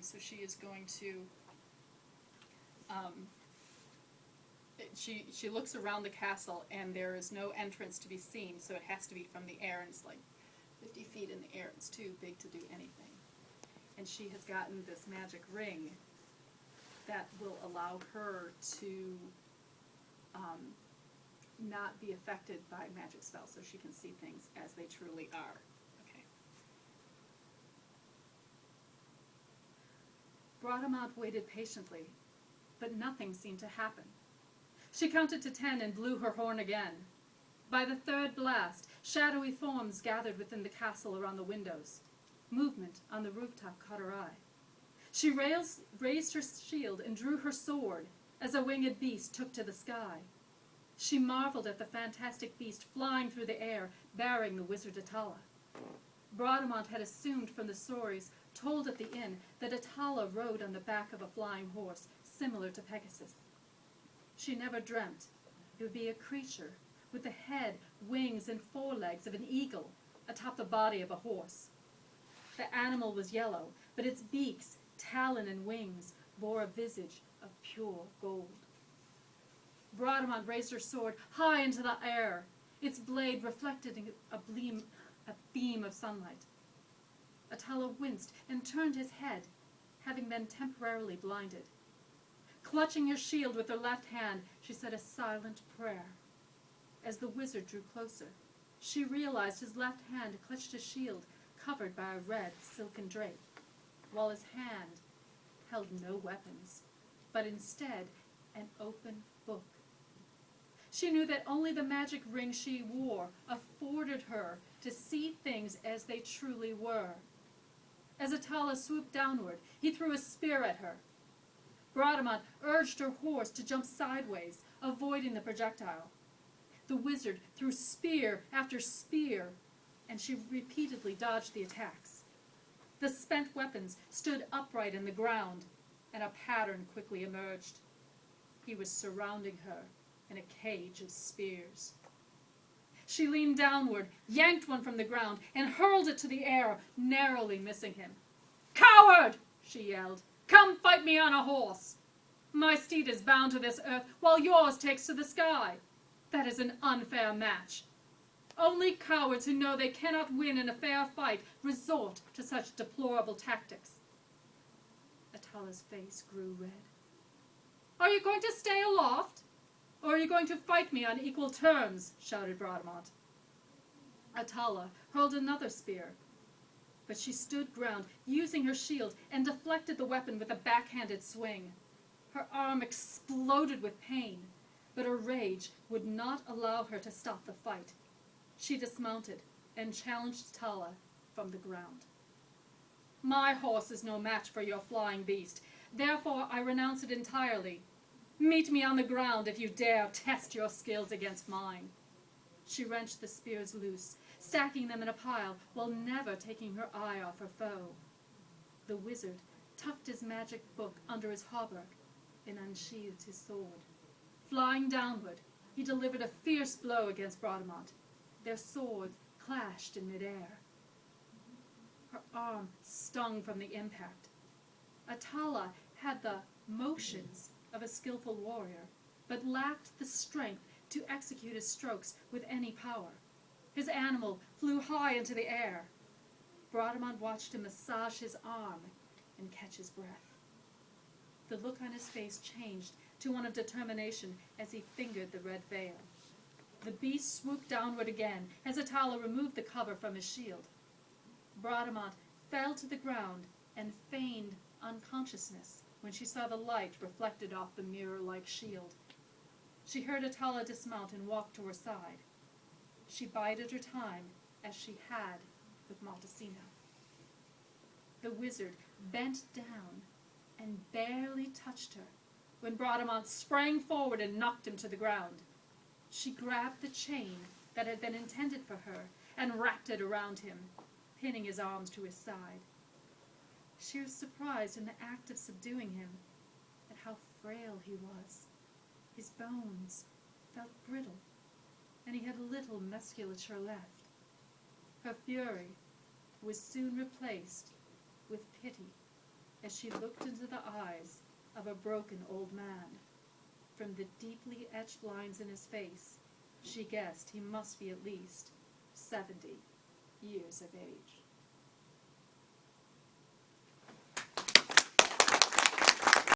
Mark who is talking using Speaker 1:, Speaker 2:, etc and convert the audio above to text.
Speaker 1: so she is going to, she looks around the castle, and there is no entrance to be seen, so it has to be from the air, and it's like 50 feet in the air. It's too big to do anything. And she has gotten this magic ring that will allow her to not be affected by magic spells, so she can see things as they truly are. Okay. Bradamante waited patiently, but nothing seemed to happen. She counted to 10 and blew her horn again. By the third blast, shadowy forms gathered within the castle around the windows. Movement on the rooftop caught her eye. She raised her shield and drew her sword as a winged beast took to the sky. She marveled at the fantastic beast flying through the air, bearing the wizard Atala. Bradamante had assumed from the stories told at the inn that Atala rode on the back of a flying horse, similar to Pegasus. She never dreamt it would be a creature with the head, wings, and forelegs of an eagle atop the body of a horse. The animal was yellow, but its beaks, talon, and wings bore a visage of pure gold. Bradamante raised her sword high into the air, its blade reflecting a beam of sunlight. Atala winced and turned his head, having been temporarily blinded. Clutching her shield with her left hand, she said a silent prayer. As the wizard drew closer, she realized his left hand clutched a shield covered by a red silken drape, while his hand held no weapons, but instead an open book. She knew that only the magic ring she wore afforded her to see things as they truly were. As Atala swooped downward, he threw a spear at her. Bradamante urged her horse to jump sideways, avoiding the projectile. The wizard threw spear after spear, and she repeatedly dodged the attacks. The spent weapons stood upright in the ground, and a pattern quickly emerged. He was surrounding her in a cage of spears. She leaned downward, yanked one from the ground, and hurled it to the air, narrowly missing him. "Coward!" she yelled. "Come fight me on a horse! My steed is bound to this earth, while yours takes to the sky. That is an unfair match. Only cowards who know they cannot win in a fair fight resort to such deplorable tactics." Atala's face grew red. "Are you going to stay aloft? Or are you going to fight me on equal terms?" shouted Bradamante. Atala hurled another spear, but she stood ground, using her shield, and deflected the weapon with a backhanded swing. Her arm exploded with pain, but her rage would not allow her to stop the fight. She dismounted and challenged Atala from the ground. "My horse is no match for your flying beast, therefore I renounce it entirely. Meet me on the ground if you dare test your skills against mine." She wrenched the spears loose, stacking them in a pile while never taking her eye off her foe. The wizard tucked his magic book under his hauberk and unsheathed his sword. Flying downward, he delivered a fierce blow against Bradamante. Their swords clashed in midair. Her arm stung from the impact. Atala had the motions of a skillful warrior, but lacked the strength to execute his strokes with any power. His animal flew high into the air. Bradamante watched him massage his arm and catch his breath. The look on his face changed to one of determination as he fingered the red veil. The beast swooped downward again as Atala removed the cover from his shield. Bradamante fell to the ground and feigned unconsciousness when she saw the light reflected off the mirror-like shield. She heard Atala dismount and walk to her side. She bided her time as she had with Maltasino. The wizard bent down and barely touched her when Bradamante sprang forward and knocked him to the ground. She grabbed the chain that had been intended for her and wrapped it around him, pinning his arms to his side. She was surprised in the act of subduing him at how frail he was. His bones felt brittle, and he had little musculature left. Her fury was soon replaced with pity as she looked into the eyes of a broken old man. From the deeply etched lines in his face, she guessed he must be at least 70 years of age.